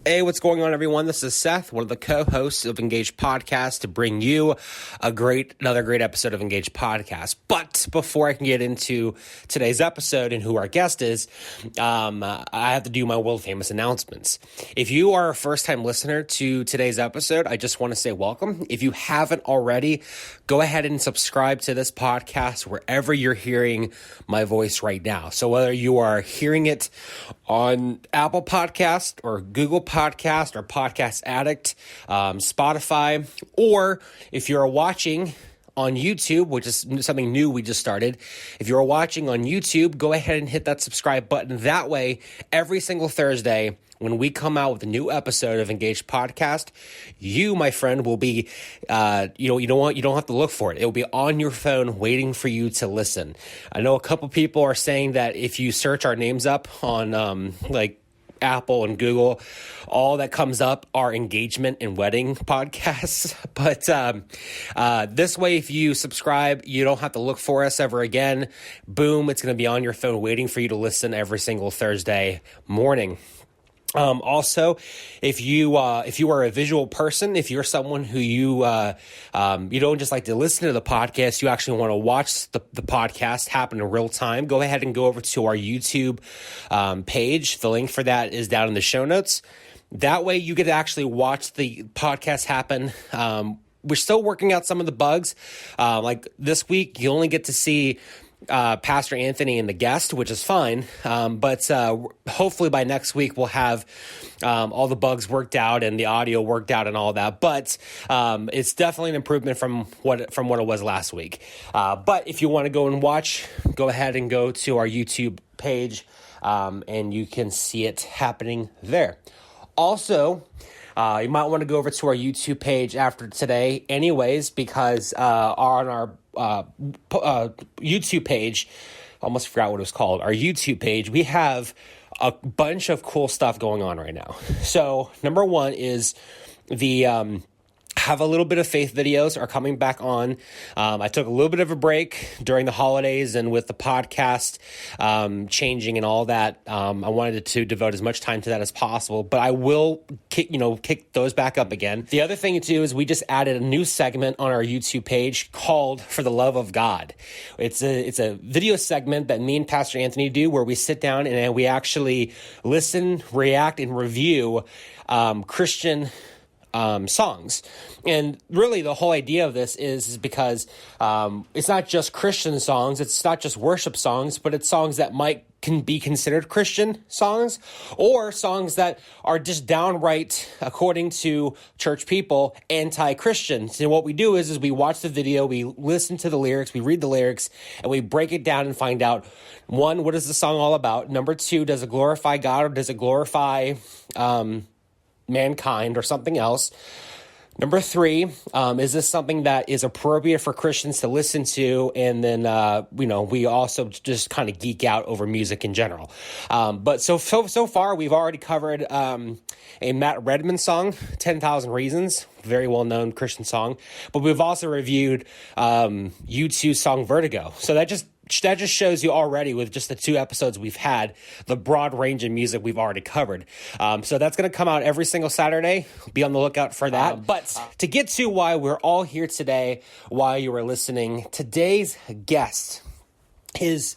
Hey, what's going on, everyone? This is Seth, one of the co-hosts of Engaged Podcast, to bring you another great episode of Engaged Podcast. But before I can get into today's episode and who our guest is, I have to do my world-famous announcements. If you are a first-time listener to today's episode, I just want to say welcome. If you haven't already, go ahead and subscribe to this podcast wherever you're hearing my voice right now. So whether you are hearing it on Apple Podcast or Google Podcast or Podcast Addict, Spotify, or if you're watching on YouTube, which is something new we just started. If you're watching on YouTube, go ahead and hit that subscribe button. That way, every single Thursday, when we come out with a new episode of Engaged Podcast, you, my friend, will be, you don't have to look for it. It will be on your phone waiting for you to listen. I know a couple people are saying that if you search our names up on Apple and Google, all that comes up are engagement and wedding podcasts. But this way, if you subscribe, you don't have to look for us ever again. Boom, it's going to be on your phone waiting for you to listen every single Thursday morning. Also, if you are a visual person, if you're someone who you don't just like to listen to the podcast, you actually want to watch the podcast happen in real time, go ahead and go over to our YouTube page. The link for that is down in the show notes. That way you get to actually watch the podcast happen. We're still working out some of the bugs. Like this week, you only get to see Pastor Anthony and the guest, which is fine. But hopefully by next week, we'll have all the bugs worked out and the audio worked out and all that. But it's definitely an improvement from what it was last week. But if you want to go and watch, go ahead and go to our YouTube page, and you can see it happening there. Also, you might want to go over to our YouTube page after today anyways, because on our YouTube page, almost forgot what it was called, our YouTube page, we have a bunch of cool stuff going on right now. So number one is the have a little bit of faith videos are coming back on. I took a little bit of a break during the holidays and with the podcast changing and all that. I wanted to devote as much time to that as possible, but I will kick those back up again. The other thing too is we just added a new segment on our YouTube page called For the Love of God. It's a video segment that me and Pastor Anthony do where we sit down and we actually listen, react, and review Christian songs. And really the whole idea of this is because it's not just Christian songs, it's not just worship songs, but it's songs that can be considered Christian songs, or songs that are just downright, according to church people, anti-Christian. So what we do is we watch the video, we listen to the lyrics, we read the lyrics, and we break it down and find out, one, what is the song all about? Number two, does it glorify God or does it glorify mankind or something else? Number three, is this something that is appropriate for Christians to listen to? And then, we also just kind of geek out over music in general. But so far, we've already covered a Matt Redman song, 10,000 Reasons, very well-known Christian song. But we've also reviewed U2's song Vertigo. So that just shows you already, with just the 2 episodes we've had, the broad range of music we've already covered. So that's going to come out every single Saturday. Be on the lookout for that. But to get to why we're all here today, why you are listening, today's guest is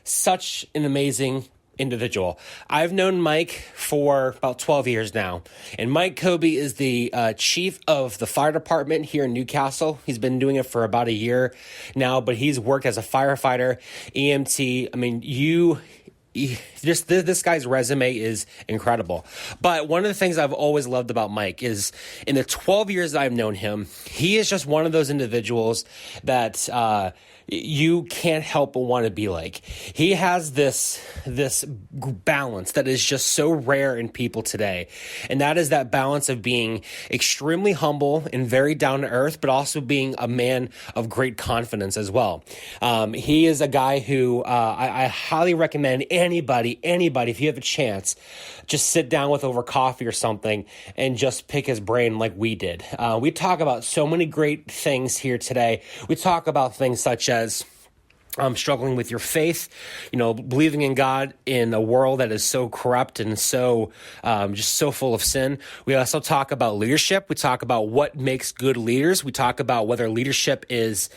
such an amazing individual. I've known Mike for about 12 years now, and Mike Kobbe is the chief of the fire department here in Newcastle. He's been doing it for about a year now, but he's worked as a firefighter, EMT. I mean, this guy's resume is incredible. But one of the things I've always loved about Mike is, in the 12 years that I've known him, he is just one of those individuals that you can't help but want to be like. He has this balance that is just so rare in people today. And that is that balance of being extremely humble and very down to earth, but also being a man of great confidence as well. He is a guy who I highly recommend anybody, if you have a chance, just sit down with over coffee or something and just pick his brain like we did. We talk about so many great things here today. We talk about things such as struggling with your faith, believing in God in a world that is so corrupt and so just so full of sin. We also talk about leadership. We talk about what makes good leaders. We talk about whether leadership is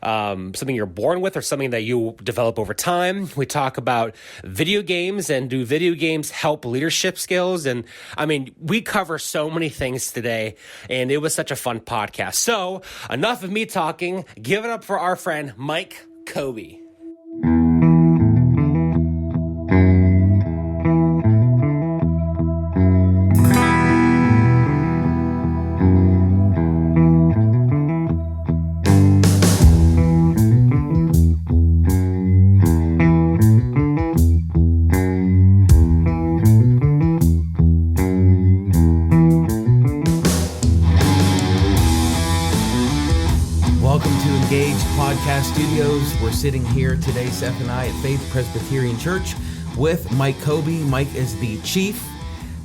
something you're born with or something that you develop over time. We talk about video games and do video games help leadership skills? And I mean, we cover so many things today, and it was such a fun podcast. So enough of me talking. Give it up for our friend, Mike Kobbe. Studios. We're sitting here today, Seth and I, at Faith Presbyterian Church with Mike Kobbe. Mike is the chief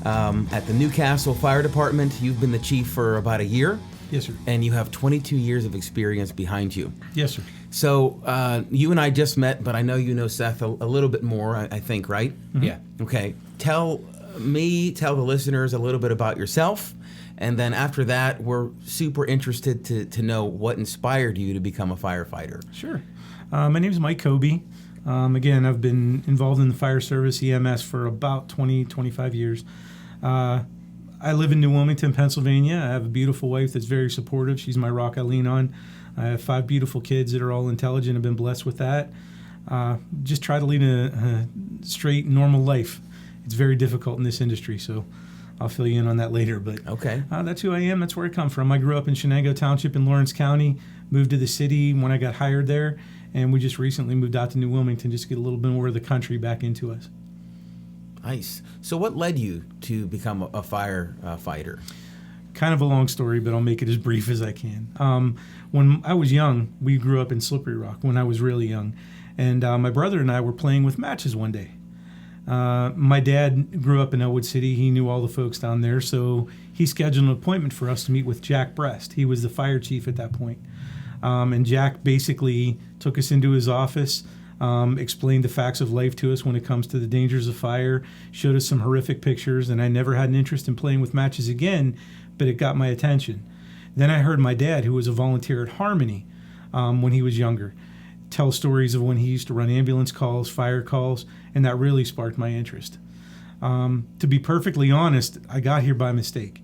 at the Newcastle Fire Department. You've been the chief for about a year. Yes, sir. And you have 22 years of experience behind you. Yes, sir. So you and I just met, but I know you know Seth a little bit more, I think, right? Mm-hmm. Yeah. Okay. Tell the listeners a little bit about yourself. And then after that, we're super interested to know what inspired you to become a firefighter. Sure. My name is Mike Kobbe. Again, I've been involved in the fire service, EMS, for about 25 years. I live in New Wilmington, Pennsylvania. I have a beautiful wife that's very supportive. She's my rock I lean on. I have 5 beautiful kids that are all intelligent. I've been blessed with that. Just try to lead a straight, normal life. It's very difficult in this industry, so I'll fill you in on that later, but okay. That's who I am. That's where I come from. I grew up in Shenango Township in Lawrence County, moved to the city when I got hired there, and we just recently moved out to New Wilmington just to get a little bit more of the country back into us. Nice. So what led you to become a firefighter? Kind of a long story, but I'll make it as brief as I can. When I was young, we grew up in Slippery Rock when I was really young, and my brother and I were playing with matches one day. My dad grew up in Elwood City. He knew all the folks down there, so he scheduled an appointment for us to meet with Jack Brest. He was the fire chief at that point. And Jack basically took us into his office, explained the facts of life to us when it comes to the dangers of fire, showed us some horrific pictures, and I never had an interest in playing with matches again, but it got my attention. Then I heard my dad, who was a volunteer at Harmony when he was younger, tell stories of when he used to run ambulance calls, fire calls, and that really sparked my interest. To be perfectly honest, I got here by mistake.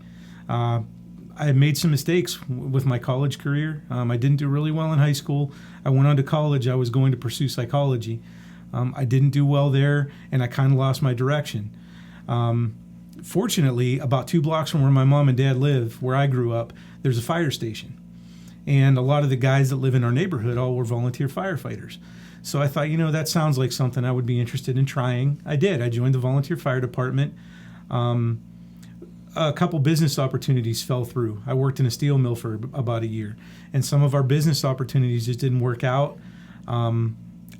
I had made some mistakes with my college career. I didn't do really well in high school. I went on to college. I was going to pursue psychology. I didn't do well there, and I kind of lost my direction. Fortunately, about 2 blocks from where my mom and dad live, where I grew up, there's a fire station. And a lot of the guys that live in our neighborhood all were volunteer firefighters. So I thought, that sounds like something I would be interested in trying. I did. I joined the volunteer fire department. A couple business opportunities fell through. I worked in a steel mill for about a year, and some of our business opportunities just didn't work out.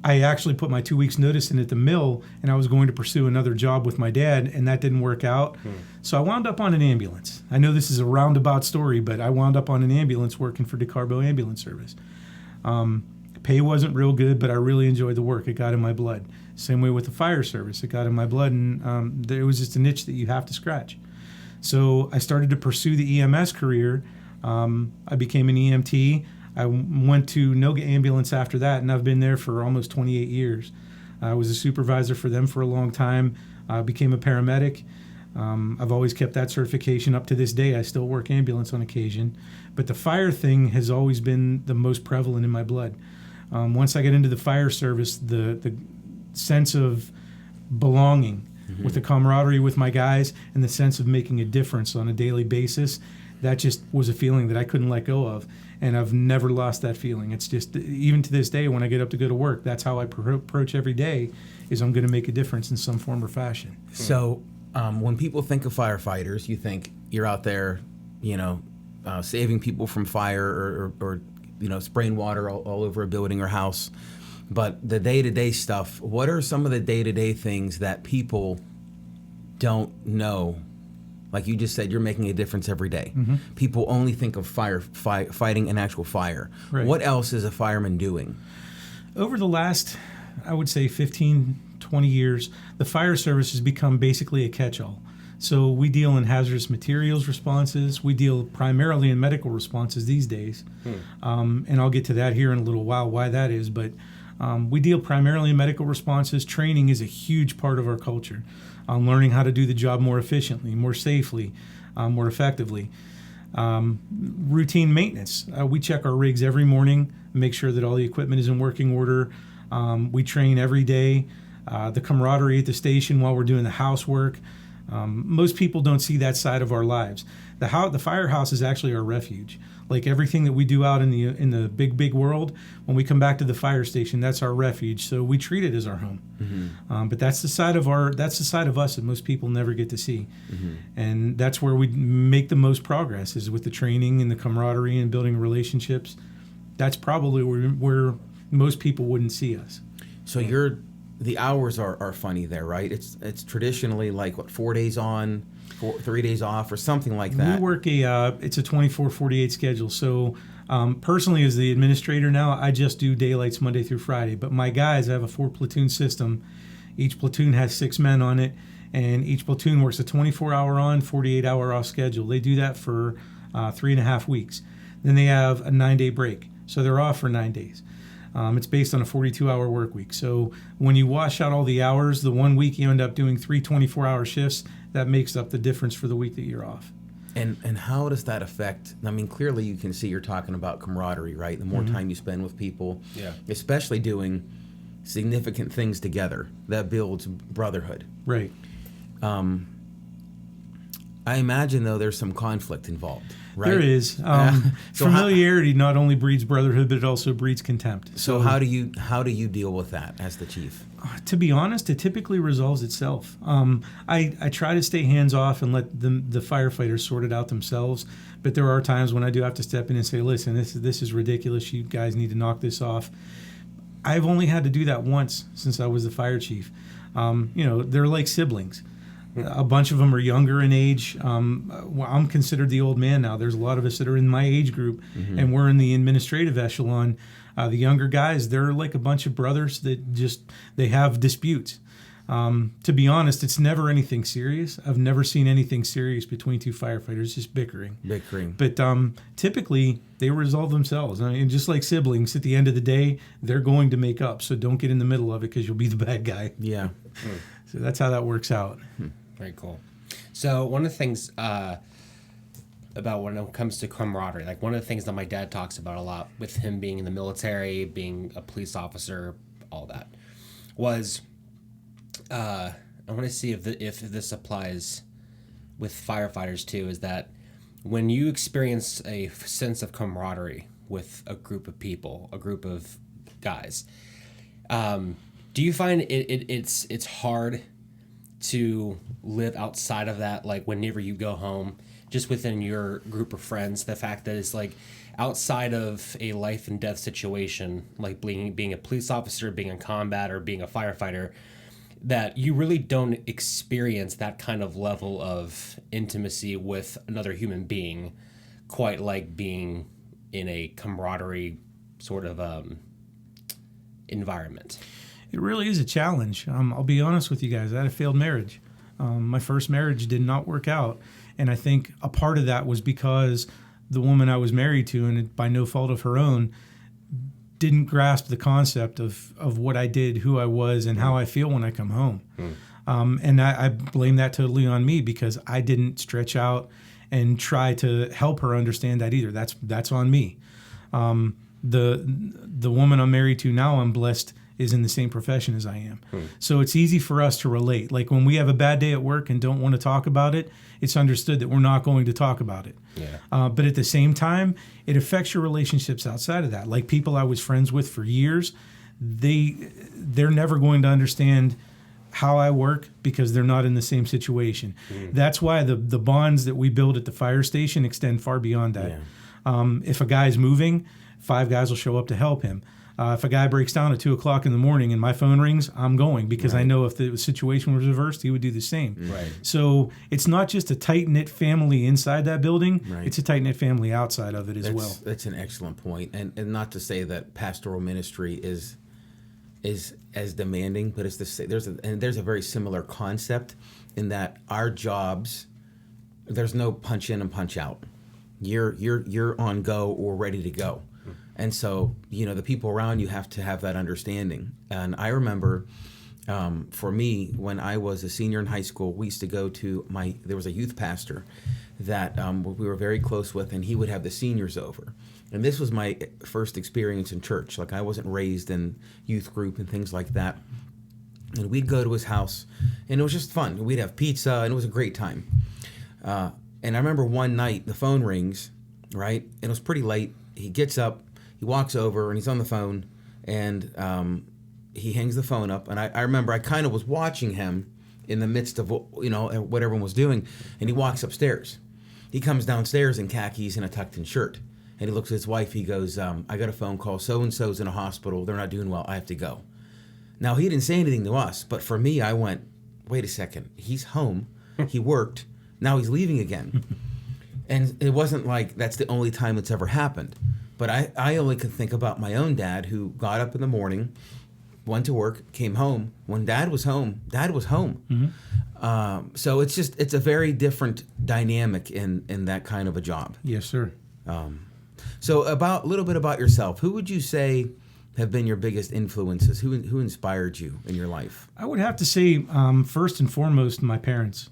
I actually put my 2 weeks notice in at the mill, and I was going to pursue another job with my dad, and that didn't work out. So I wound up on an ambulance. I know this is a roundabout story, but I wound up on an ambulance working for DeCarbo Ambulance Service. Pay wasn't real good, but I really enjoyed the work. It got in my blood. Same way with the fire service. It got in my blood, and there was just a niche that you have to scratch. So I started to pursue the EMS career. I became an EMT. I went to Noga Ambulance after that, and I've been there for almost 28 years. I was a supervisor for them for a long time. I became a paramedic. I've always kept that certification up to this day. I still work ambulance on occasion. But the fire thing has always been the most prevalent in my blood. Once I got into the fire service, the sense of belonging with the camaraderie with my guys and the sense of making a difference on a daily basis, that just was a feeling that I couldn't let go of. And I've never lost that feeling. It's just, even to this day, when I get up to go to work, that's how I approach every day, is I'm going to make a difference in some form or fashion. So when people think of firefighters, you think you're out there, saving people from fire or spraying water all over a building or house. But the day-to-day stuff, what are some of the day-to-day things that people don't know? Like you just said, you're making a difference every day. Mm-hmm. People only think of fighting an actual fire. Right. What else is a fireman doing? Over the last, I would say 15, 20 years, the fire service has become basically a catch-all. So we deal in hazardous materials responses. We deal primarily in medical responses these days. And I'll get to that here in a little while, why that is. But we deal primarily in medical responses. Training is a huge part of our culture. Learning how to do the job more efficiently, more safely, more effectively. Routine maintenance. We check our rigs every morning, make sure that all the equipment is in working order. We train every day. The camaraderie at the station while we're doing the housework. Most people don't see that side of our lives. The firehouse is actually our refuge. Like everything that we do out in the big world, when we come back to the fire station, that's our refuge. So we treat it as our home. Mm-hmm. But that's the side of us that most people never get to see. Mm-hmm. And that's where we make the most progress, is with the training and the camaraderie and building relationships. That's probably where most people wouldn't see us. So the hours are funny there, right? It's traditionally like, what, 4 days on, 3 days off, or something like that. We work it's a 24-48 schedule. So personally, as the administrator now, I just do daylights Monday through Friday. But my guys, I have a 4-platoon system. Each platoon has 6 men on it, and each platoon works a 24-hour on, 48-hour off schedule. They do that for 3.5 weeks. Then they have a 9-day break. So they're off for 9 days. It's based on a 42-hour work week. So when you wash out all the hours, the 1 week you end up doing 3 24-hour shifts. That makes up the difference for the week that you're off. And how does that affect? I mean, clearly you can see you're talking about camaraderie, right? The more time you spend with people, especially doing significant things together, that builds brotherhood. Right. I imagine, though, there's some conflict involved, right? There is. So familiarity not only breeds brotherhood, but it also breeds contempt. So how do you deal with that as the chief? To be honest, it typically resolves itself. I try to stay hands off and let the firefighters sort it out themselves. But there are times when I do have to step in and say, "Listen, this is ridiculous. You guys need to knock this off." I've only had to do that once since I was the fire chief. They're like siblings. A bunch of them are younger in age. I'm considered the old man now. There's a lot of us that are in my age group, and we're in the administrative echelon. The younger guys, they're like a bunch of brothers that they have disputes. To be honest, it's never anything serious. I've never seen anything serious between two firefighters, just bickering. But typically, they resolve themselves. I mean, just like siblings, at the end of the day, they're going to make up. So don't get in the middle of it because you'll be the bad guy. Yeah. So that's how that works out. Very cool. So one of the things about when it comes to camaraderie, like one of the things that my dad talks about a lot with him being in the military, being a police officer, all that, was I want to see if this applies with firefighters too, is that when you experience a sense of camaraderie with a group of people, a group of guys, do you find it's hard to live outside of that, like whenever you go home, just within your group of friends, the fact that it's like outside of a life and death situation, like being a police officer, being in combat, or being a firefighter, that you really don't experience that kind of level of intimacy with another human being quite like being in a camaraderie sort of environment? It really is a challenge. I'll be honest with you guys. I had a failed marriage. My first marriage did not work out. And I think a part of that was because the woman I was married to, and by no fault of her own, didn't grasp the concept of what I did, who I was, and how I feel when I come home. And I blame that totally on me because I didn't stretch out and try to help her understand that either. That's on me. The woman I'm married to now, I'm blessed, is in the same profession as I am. So it's easy for us to relate. Like when we have a bad day at work and don't want to talk about it, it's understood that we're not going to talk about it. Yeah. But at the same time, it affects your relationships outside of that. Like people I was friends with for years, they're never going to understand how I work because they're not in the same situation. That's why the bonds that we build at the fire station extend far beyond that. Yeah. If a guy's moving, 5 guys will show up to help him. If a guy breaks down at 2 o'clock in the morning and my phone rings, I'm going because I know if the situation was reversed, he would do the same. Right. So it's not just a tight-knit family inside that building. Right. It's a tight-knit family outside of it as well. That's an excellent point. And not to say that pastoral ministry is is as demanding, but it's there's a very similar concept in that our jobs, there's no punch in and punch out. You're on go or ready to go. And so, the people around you have to have that understanding. And I remember, for me, when I was a senior in high school, we used to go to there was a youth pastor that we were very close with, and he would have the seniors over. And this was my first experience in church. Like, I wasn't raised in youth group and things like that. And we'd go to his house, and it was just fun. We'd have pizza, and it was a great time. And I remember one night, the phone rings, right? And it was pretty late. He gets up, he walks over, and he's on the phone, and he hangs the phone up. And I remember I kind of was watching him in the midst of what everyone was doing, and he walks upstairs. He comes downstairs in khakis and a tucked-in shirt, and he looks at his wife. He goes, I got a phone call. So-and-so's in a hospital. They're not doing well. I have to go. Now, he didn't say anything to us, but for me, I went, wait a second. He's home. He worked. Now he's leaving again. And it wasn't like that's the only time it's ever happened. But I only could think about my own dad, who got up in the morning, went to work, came home. When Dad was home, Dad was home. Mm-hmm. So it's a very different dynamic in that kind of a job. Yes, sir. So a little bit about yourself. Who would you say have been your biggest influences? Who inspired you in your life? I would have to say, first and foremost, my parents.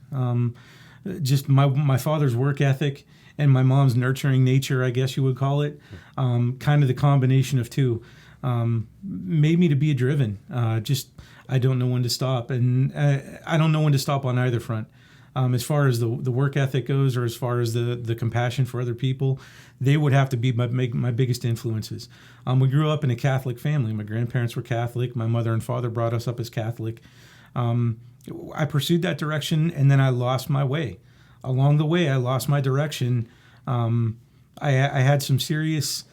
Just my father's work ethic and my mom's nurturing nature, I guess you would call it. Kind of the combination of two. Made me to be driven. I don't know when to stop, and I don't know when to stop on either front. As far as the work ethic goes, or as far as the compassion for other people, they would have to be my biggest influences. We grew up in a Catholic family. My grandparents were Catholic. My mother and father brought us up as Catholic. I pursued that direction, and then I lost my way. Along the way, I lost my direction. I had some serious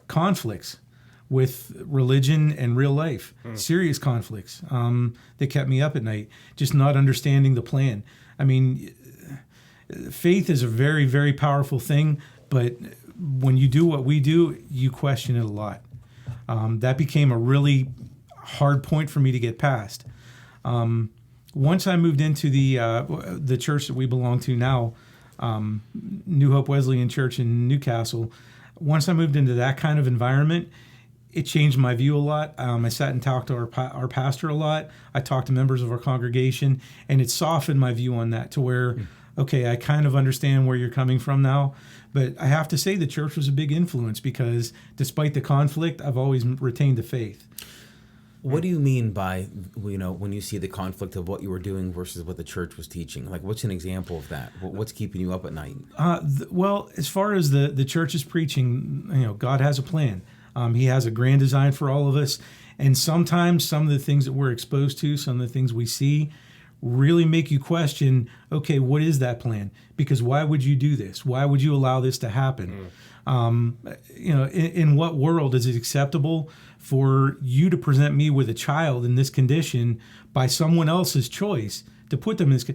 conflicts with religion and real life, serious conflicts that kept me up at night, just not understanding the plan. I mean, faith is a very, very powerful thing, but when you do what we do, you question it a lot. That became a really hard point for me to get past. Once I moved into the church that we belong to now, New Hope Wesleyan Church in Newcastle, once I moved into that kind of environment, it changed my view a lot. I sat and talked to our pastor a lot. I talked to members of our congregation, and it softened my view on that to where, okay, I kind of understand where you're coming from now. But I have to say the church was a big influence because despite the conflict, I've always retained the faith. What do you mean by, when you see the conflict of what you were doing versus what the church was teaching? Like, what's an example of that? What's keeping you up at night? Well, as far as the church's preaching, God has a plan. He has a grand design for all of us. And sometimes some of the things that we're exposed to, some of the things we see, really make you question, okay, what is that plan? Because why would you do this? Why would you allow this to happen? In what world is it acceptable for you to present me with a child in this condition by someone else's choice to put them in this?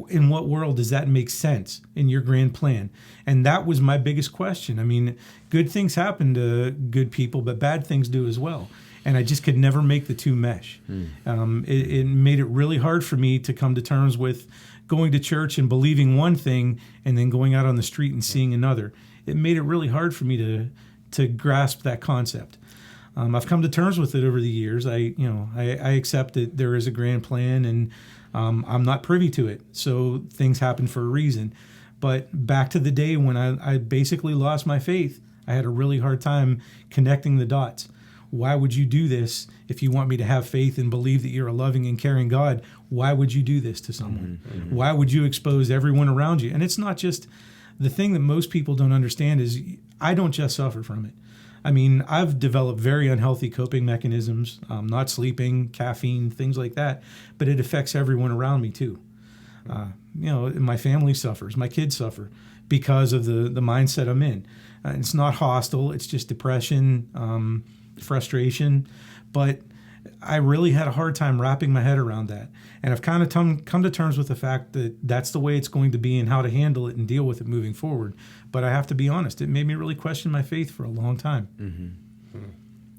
In what world does that make sense in your grand plan? And that was my biggest question. I mean, good things happen to good people, but bad things do as well. And I just could never make the two mesh. It made it really hard for me to come to terms with going to church and believing one thing and then going out on the street and seeing another. It made it really hard for me to grasp that concept. I've come to terms with it over the years. I accept that there is a grand plan, and I'm not privy to it. So things happen for a reason. But back to the day when I basically lost my faith, I had a really hard time connecting the dots. Why would you do this if you want me to have faith and believe that you're a loving and caring God? Why would you do this to someone? Mm-hmm. Why would you expose everyone around you? And it's not just the thing that most people don't understand is I don't just suffer from it. I mean, I've developed very unhealthy coping mechanisms, not sleeping, caffeine, things like that, but it affects everyone around me too. My family suffers, my kids suffer because of the mindset I'm in. It's not hostile, it's just depression, frustration, but I really had a hard time wrapping my head around that. And I've kind of come to terms with the fact that that's the way it's going to be and how to handle it and deal with it moving forward. But I have to be honest, it made me really question my faith for a long time. Mm-hmm.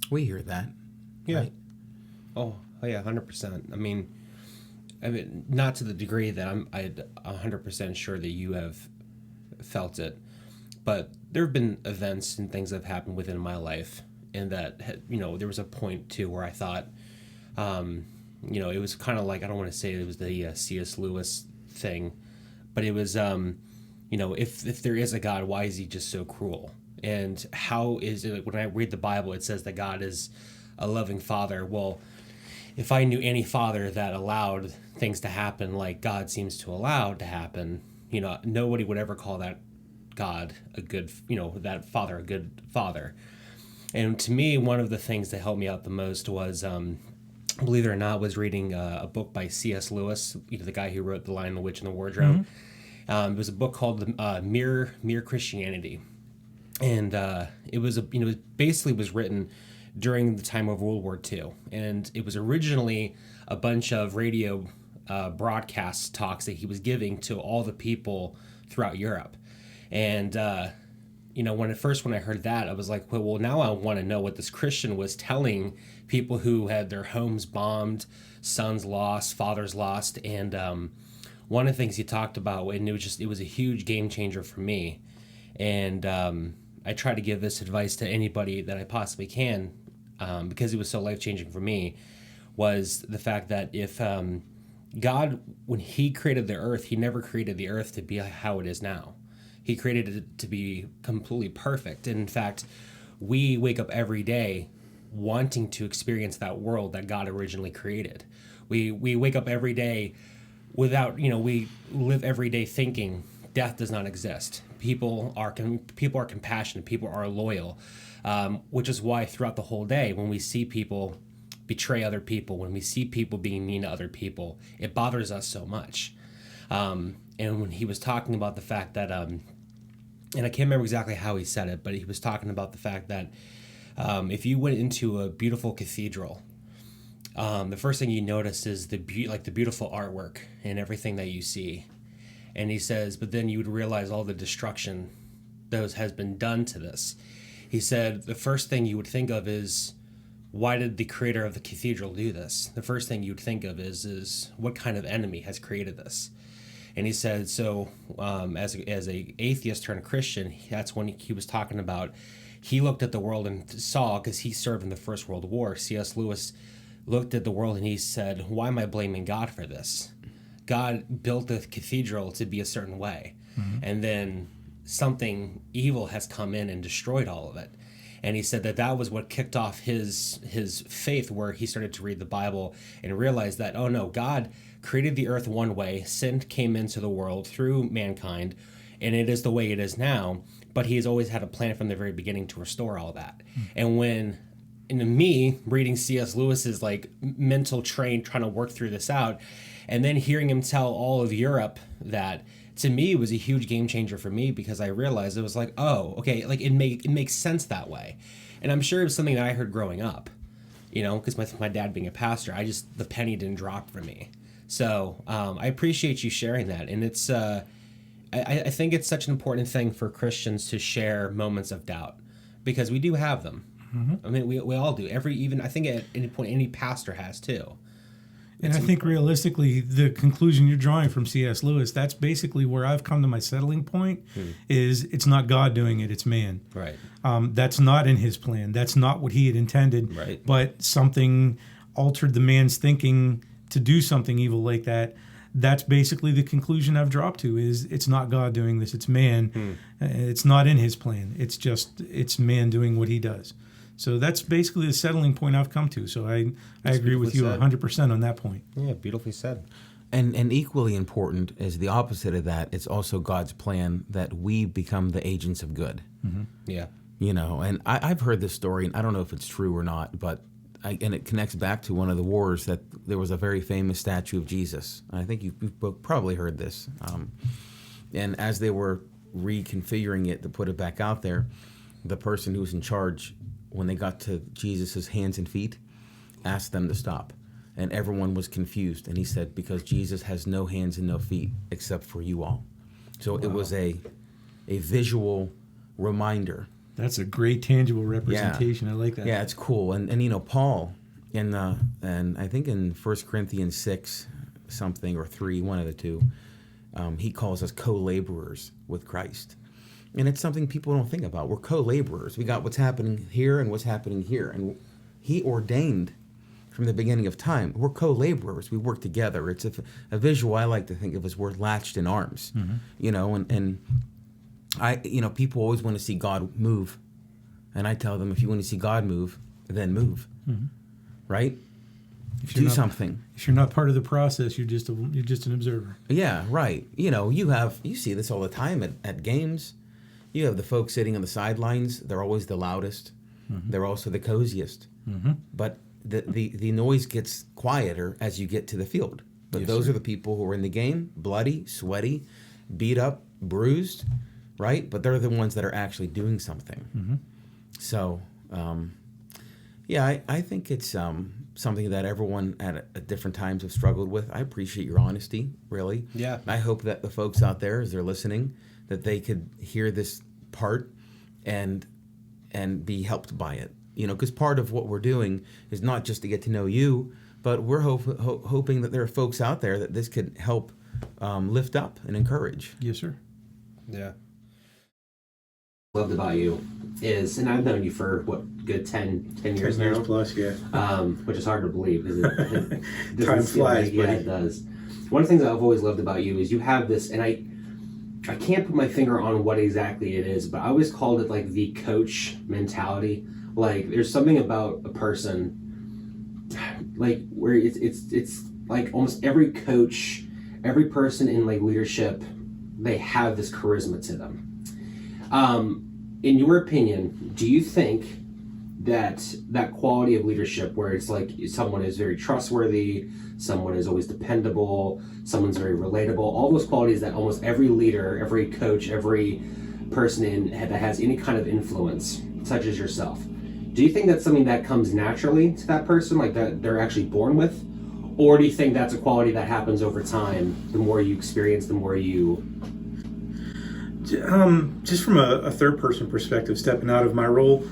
We hear that. Yeah. Right? Oh yeah, 100%. I mean, not to the degree that I'm 100% sure that you have felt it, but there have been events and things that have happened within my life, and that there was a point too where I thought, it was kind of like, I don't want to say it was the C.S. Lewis thing, but it was, if there is a God, why is he just so cruel? And how is it, when I read the Bible, it says that God is a loving father. Well, if I knew any father that allowed things to happen like God seems to allow to happen, nobody would ever call that God a good, that father a good father. And to me, one of the things that helped me out the most was, believe it or not, was reading a book by C.S. Lewis, the guy who wrote The Lion, the Witch, and the Wardrobe. It was a book called Mere Christianity. And it was basically was written during the time of World War II, and it was originally a bunch of radio broadcast talks that he was giving to all the people throughout Europe. And when I heard that, I was like, well, now I want to know what this Christian was telling people who had their homes bombed, sons lost, fathers lost. And one of the things he talked about, and it was a huge game changer for me. And I try to give this advice to anybody that I possibly can, because it was so life-changing for me, was the fact that if God, when he created the earth, he never created the earth to be how it is now. He created it to be completely perfect. And in fact, we wake up every day wanting to experience that world that God originally created. We wake up every day without, we live every day thinking death does not exist. People are compassionate. People are loyal, which is why throughout the whole day, when we see people betray other people, when we see people being mean to other people, it bothers us so much. And when he was talking about the fact that, and I can't remember exactly how he said it, but he was talking about the fact that if you went into a beautiful cathedral, the first thing you notice is the beautiful artwork and everything that you see. And he says, but then you would realize all the destruction that has been done to this. He said, the first thing you would think of is, why did the creator of the cathedral do this? The first thing you'd think of is what kind of enemy has created this? And he said, so as a atheist turned Christian, that's when he was talking about, he looked at the world and saw, because he served in the First World War, C.S. Lewis looked at the world and he said, why am I blaming God for this? God built the cathedral to be a certain way. Mm-hmm. And then something evil has come in and destroyed all of it. And he said that was what kicked off his faith, where he started to read the Bible and realized that, oh no, God created the earth one way, sin came into the world through mankind, and it is the way it is now, but he has always had a plan from the very beginning to restore all that. Mm-hmm. And me reading C.S. Lewis's mental train trying to work through this out, and then hearing him tell all of Europe that, to me, it was a huge game changer for me, because I realized it was like, oh, okay, it makes sense that way. And I'm sure it was something that I heard growing up, because my dad being a pastor, the penny didn't drop for me. So I appreciate you sharing that. And it's, I think it's such an important thing for Christians to share moments of doubt, because we do have them. Mm-hmm. I mean, we all do. I think at any point, any pastor has too. And I think realistically, the conclusion you're drawing from C.S. Lewis, that's basically where I've come to my settling point, is it's not God doing it, it's man. Right. That's not in his plan. That's not what he had intended. Right. But something altered the man's thinking to do something evil like that. That's basically the conclusion I've dropped to, is it's not God doing this, it's man. It's not in his plan. It's man doing what he does. So that's basically the settling point I've come to. So I agree with you 100% on that point. Yeah, beautifully said. And equally important is the opposite of that. It's also God's plan that we become the agents of good. Mm-hmm. Yeah. And I've heard this story, and I don't know if it's true or not, but and it connects back to one of the wars, that there was a very famous statue of Jesus. I think you've probably heard this. And as they were reconfiguring it to put it back out there, the person who was in charge, when they got to Jesus' hands and feet, asked them to stop. And everyone was confused. And he said, because Jesus has no hands and no feet except for you all. So It was a visual reminder. That's a great tangible representation. Yeah. I like that. Yeah, it's cool. And Paul, And I think in 1 Corinthians 6 something or 3, one of the two, he calls us co-laborers with Christ. And it's something people don't think about. We're co-laborers. We got what's happening here and what's happening here. And he ordained from the beginning of time. We're co-laborers. We work together. It's a visual I like to think of as we're latched in arms. And I, people always want to see God move. And I tell them, if you want to see God move, then move. Right? Do something. If you're not part of the process, you're just an observer. Yeah, right. You see this all the time at games. You have the folks sitting on the sidelines. They're always the loudest. They're also the coziest. But the noise gets quieter as you get to the field. But those are the people who are in the game, bloody, sweaty, beat up, bruised, right? But they're the ones that are actually doing something. So, I think it's something that everyone at different times have struggled with. I appreciate your honesty, really. Yeah. I hope that the folks out there, as they're listening, that they could hear this part and be helped by it. Because part of what we're doing is not just to get to know you, but we're hoping that there are folks out there that this could help lift up and encourage. Yes, sir. Yeah. Loved about you is, and I've known you for good 10 years now. 10 years plus, yeah. Which is hard to believe because it doesn't Time feel flies, like, yeah, buddy. it does. One of the things I've always loved about you is you have this, and I can't put my finger on what exactly it is, but I always called it like the coach mentality. Like there's something about a person, like where it's like almost every coach, every person in like leadership, they have this charisma to them. In your opinion, do you think that quality of leadership where it's like someone is very trustworthy, someone is always dependable, someone's very relatable, all those qualities that almost every leader, every coach, every person that has any kind of influence, such as yourself, do you think that's something that comes naturally to that person, like that they're actually born with? Or do you think that's a quality that happens over time, the more you experience, the more you... Just from a third-person perspective, stepping out of my role,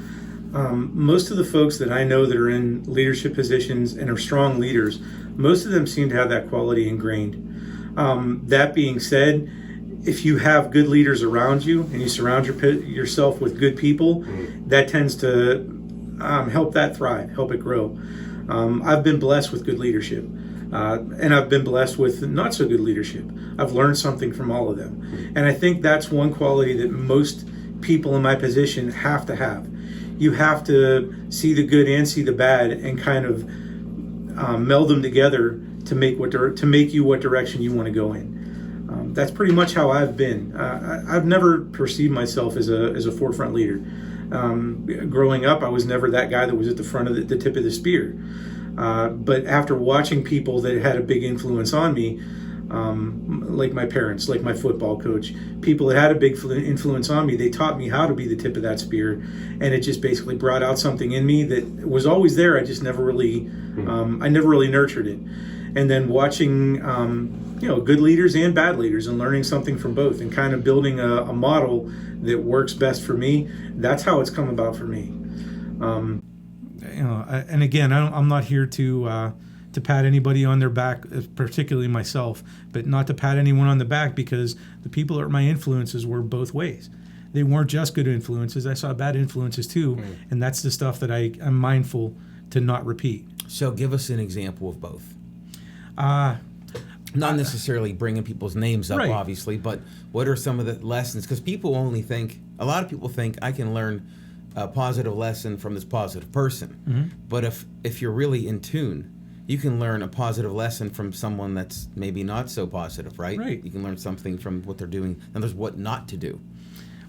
most of the folks that I know that are in leadership positions and are strong leaders, most of them seem to have that quality ingrained. That being said, if you have good leaders around you and you surround yourself with good people, that tends to help that thrive, help it grow. I've been blessed with good leadership. And I've been blessed with not so good leadership. I've learned something from all of them. And I think that's one quality that most people in my position have to have. You have to see the good and see the bad and kind of meld them together to make you what direction you want to go in. That's pretty much how I've been. I've never perceived myself as a forefront leader. Growing up, I was never that guy that was at the front of the tip of the spear. But after watching people that had a big influence on me, like my parents, like my football coach, people that had a big influence on me, they taught me how to be the tip of that spear, and it just basically brought out something in me that was always there. I just never really nurtured it. And then watching, good leaders and bad leaders and learning something from both and kind of building a model that works best for me. That's how it's come about for me. And again, I'm not here to pat anybody on their back, particularly myself, but not to pat anyone on the back because the people that were my influences were both ways. They weren't just good influences. I saw bad influences too, and that's the stuff that I'm mindful to not repeat. So give us an example of both. Not necessarily bringing people's names up, right, obviously, but what are some of the lessons? Because a lot of people think I can learn a positive lesson from this positive person. But if you're really in tune, you can learn a positive lesson from someone that's maybe not so positive, right? Right. You can learn something from what they're doing, and there's what not to do.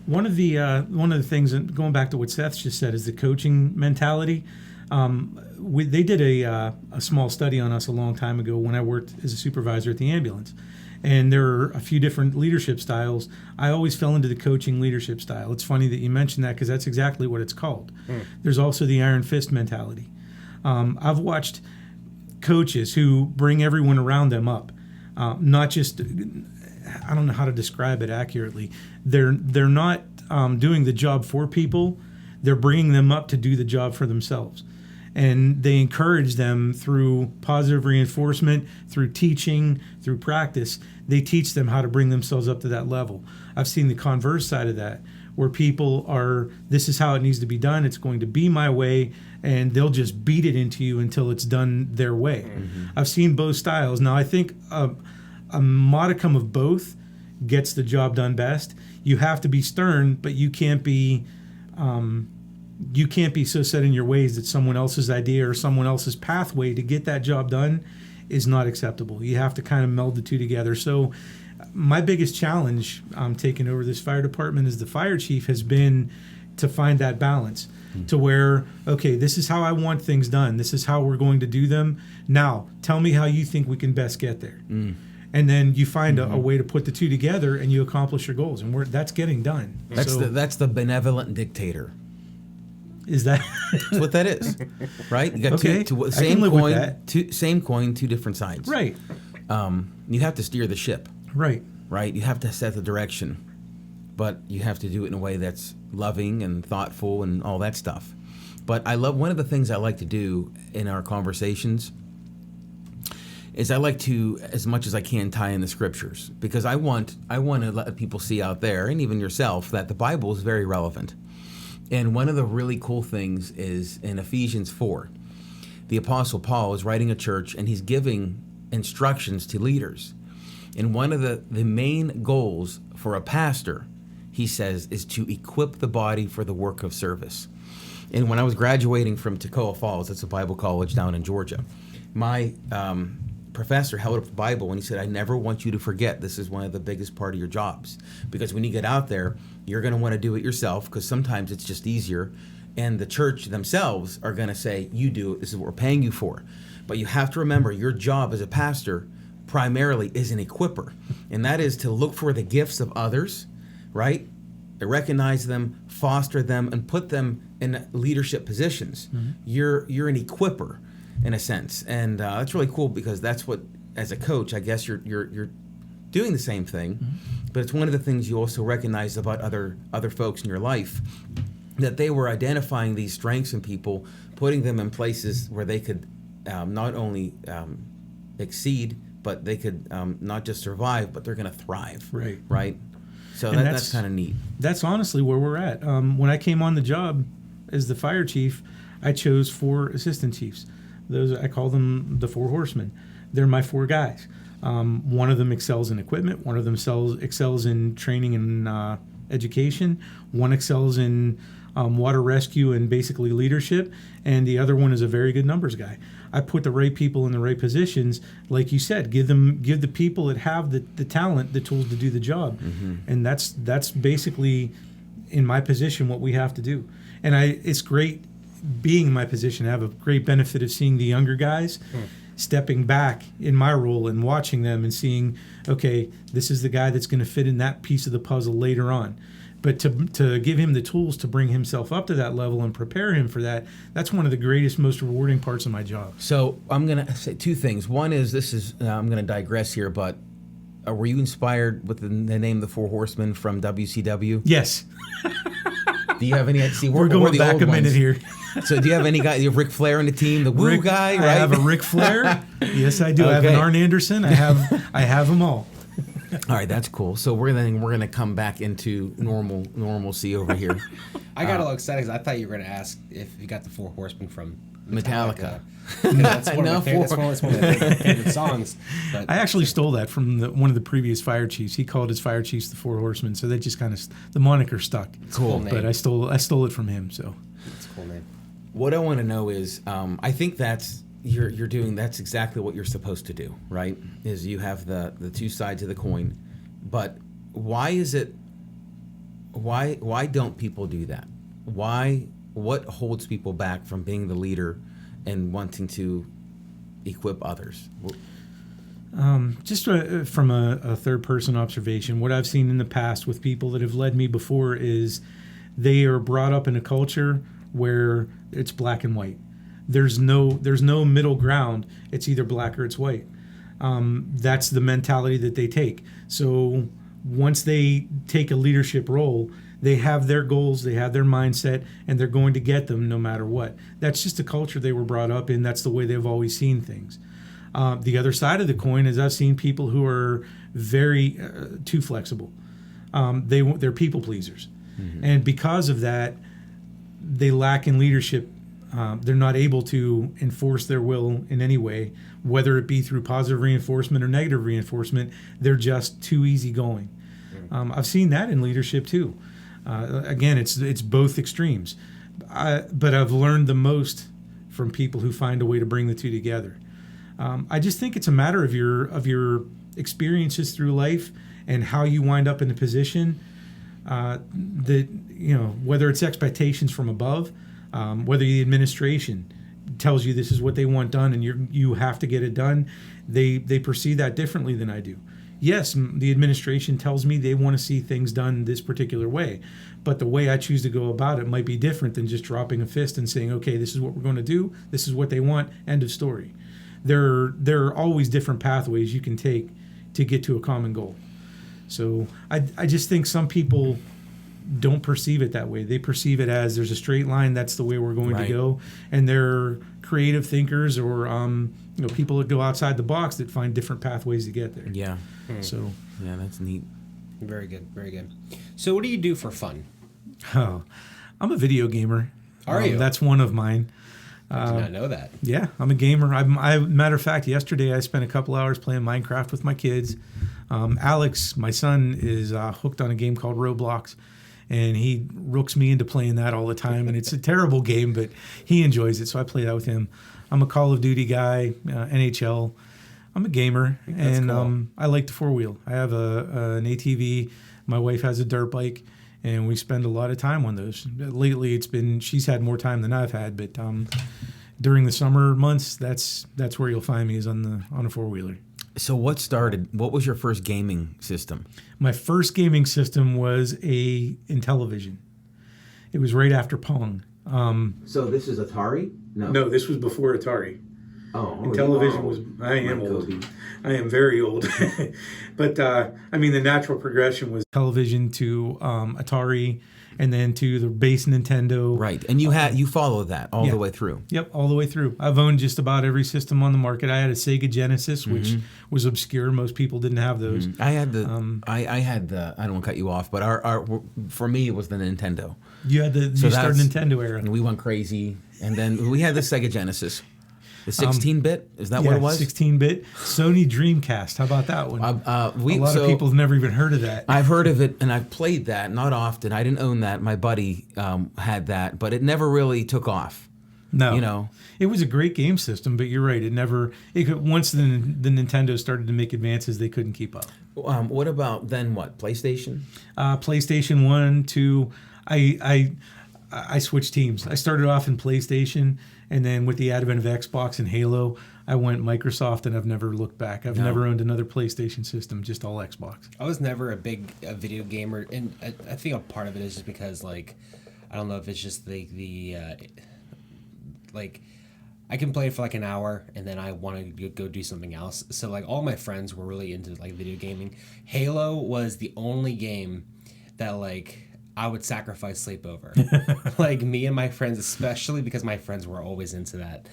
One of the things, and going back to what Seth just said, is the coaching mentality. They did a small study on us a long time ago when I worked as a supervisor at the ambulance. And there are a few different leadership styles. I always fell into the coaching leadership style. It's funny that you mentioned that because that's exactly what it's called. There's also the iron fist mentality. I've watched coaches who bring everyone around them up. Not just, I don't know how to describe it accurately. They're not doing the job for people. They're bringing them up to do the job for themselves. And they encourage them through positive reinforcement, through teaching, through practice. They teach them how to bring themselves up to that level. I've seen the converse side of that, where people are, this is how it needs to be done, it's going to be my way, and they'll just beat it into you until it's done their way. Mm-hmm. I've seen both styles. Now, I think a modicum of both gets the job done best. You have to be stern, but you can't be so set in your ways that someone else's idea or someone else's pathway to get that job done is not acceptable. You have to kind of meld the two together. So my biggest challenge taking over this fire department as the fire chief has been to find that balance to where, okay, this is how I want things done. This is how we're going to do them. Now, tell me how you think we can best get there. And then you find a way to put the two together and you accomplish your goals. And that's getting done. That's the benevolent dictator. Is that? That's what that is, right? You got Okay, same coin, two different sides. Right. You have to steer the ship. Right. Right? You have to set the direction, but you have to do it in a way that's loving and thoughtful and all that stuff. But I love, one of the things I like to do in our conversations is I like to, as much as I can, tie in the scriptures, because I want to let people see out there, and even yourself, that the Bible is very relevant. And one of the really cool things is in Ephesians 4, the Apostle Paul is writing a church and he's giving instructions to leaders. And one of the main goals for a pastor, he says, is to equip the body for the work of service. And when I was graduating from Toccoa Falls, that's a Bible college down in Georgia, my professor held up the Bible and he said, I never want you to forget this is one of the biggest part of your jobs. Because when you get out there, you're going to want to do it yourself, because sometimes it's just easier. And the church themselves are going to say, you do it, this is what we're paying you for. But you have to remember, your job as a pastor primarily is an equipper. And that is to look for the gifts of others, right? To recognize them, foster them, and put them in leadership positions. Mm-hmm. You're an equipper, in a sense, and that's really cool, because that's what, as a coach, I guess you're doing the same thing, but it's one of the things you also recognize about other folks in your life, that they were identifying these strengths in people, putting them in places where they could not only exceed, but they could not just survive, but they're going to thrive. Right. So that's kind of neat. That's honestly where we're at. When I came on the job as the fire chief, I chose 4 assistant chiefs. Those, I call them the 4 horsemen. They're my 4 guys. One of them excels in equipment. One of them excels in training and education. One excels in water rescue and basically leadership. And the other one is a very good numbers guy. I put the right people in the right positions. Like you said, give the people that have the talent the tools to do the job. Mm-hmm. And that's basically, in my position, what we have to do. And it's great being in my position. I have a great benefit of seeing the younger guys stepping back in my role and watching them and seeing, okay, this is the guy that's going to fit in that piece of the puzzle later on. But to give him the tools to bring himself up to that level and prepare him for that, that's one of the greatest, most rewarding parts of my job. So I'm going to say 2 things. One is, I'm going to digress here, but were you inspired with the name The Four Horsemen from WCW? Yes. Do you have any? See, we're going back a minute here. So do you have any guy? You have Ric Flair on the team, the Woo guy, right? I have a Ric Flair. Yes, I do. Okay. I have an Arn Anderson. I have them all. All right, that's cool. So we're gonna come back into normalcy over here. I got a little excited because I thought you were gonna ask if you got the Four Horsemen from Metallica. That's one of my favorite songs. But I actually stole that from one of the previous fire chiefs. He called his fire chiefs the Four Horsemen, so that just kind of the moniker stuck. Cool. But I stole it from him. So that's a cool name. What I want to know is, I think that's you're doing. That's exactly what you're supposed to do, right? Is you have the 2 sides of the coin, but why is it? Why don't people do that? What holds people back from being the leader and wanting to equip others? Just from a third-person observation, what I've seen in the past with people that have led me before is they are brought up in a culture where it's black and white. There's no middle ground. It's either black or it's white. That's the mentality that they take. So once they take a leadership role, They have their goals, they have their mindset, and they're going to get them no matter what. That's just the culture they were brought up in. That's the way they've always seen things. The other side of the coin is I've seen people who are very too flexible. They're people pleasers. Mm-hmm. And because of that, they lack in leadership. They're not able to enforce their will in any way, whether it be through positive reinforcement or negative reinforcement. They're just too easygoing. I've seen that in leadership too. Again, it's both extremes. But I've learned the most from people who find a way to bring the two together. I just think it's a matter of your experiences through life and how you wind up in a position that, whether it's expectations from above, whether the administration tells you this is what they want done and you have to get it done, they perceive that differently than I do. Yes, the administration tells me they want to see things done this particular way, but the way I choose to go about it might be different than just dropping a fist and saying, okay, this is what we're going to do, this is what they want, end of story. There are always different pathways you can take to get to a common goal. So I just think some people don't perceive it that way. They perceive it as there's a straight line, that's the way we're going to go. And they're creative thinkers or people that go outside the box that find different pathways to get there. Yeah. So yeah, that's neat. Very good, very good. So what do you do for fun? Oh, I'm a video gamer. Are you? That's one of mine. I did not know that. Yeah, I'm a gamer. Matter of fact, yesterday I spent a couple hours playing Minecraft with my kids. Alex, my son, is hooked on a game called Roblox, and he rooks me into playing that all the time. And it's a terrible game, but he enjoys it, so I play that with him. I'm a Call of Duty guy, NHL. I'm a gamer, and cool. I like the four-wheel. I have an ATV. My wife has a dirt bike, and we spend a lot of time on those. Lately, she's had more time than I've had, but during the summer months, that's where you'll find me is on a four-wheeler. So what was your first gaming system? My first gaming system was in Intellivision. It was right after Pong. So this is Atari? No, this was before Atari. Intellivision was. I am old. Kobbe. I am very old. But the natural progression was television to Atari, and then to the base Nintendo. Right, and you followed that all the way through. Yep, all the way through. I've owned just about every system on the market. I had a Sega Genesis, which was obscure. Most people didn't have those. I had the. I had the. I don't want to cut you off, but our for me it was the Nintendo. You had you started Nintendo era. And we went crazy, and then we had the Sega Genesis. The 16-bit? Is that what it was? 16-bit. Sony Dreamcast. How about that one? A lot of people have never even heard of that. I've heard of it, and I've played that. Not often. I didn't own that. My buddy had that, but it never really took off. No. It was a great game system, but you're right. Once the Nintendo started to make advances, they couldn't keep up. What about then what? PlayStation? PlayStation 1, 2. I switched teams. I started off in PlayStation, and then with the advent of Xbox and Halo, I went Microsoft, and I've never looked back. I've never owned another PlayStation system, just all Xbox. I was never a big video gamer, and I think a part of it is just because, I don't know if it's just I can play for an hour, and then I want to go do something else. So, all my friends were really into, video gaming. Halo was the only game that, I would sacrifice sleep over. Me and my friends, especially because my friends were always into that.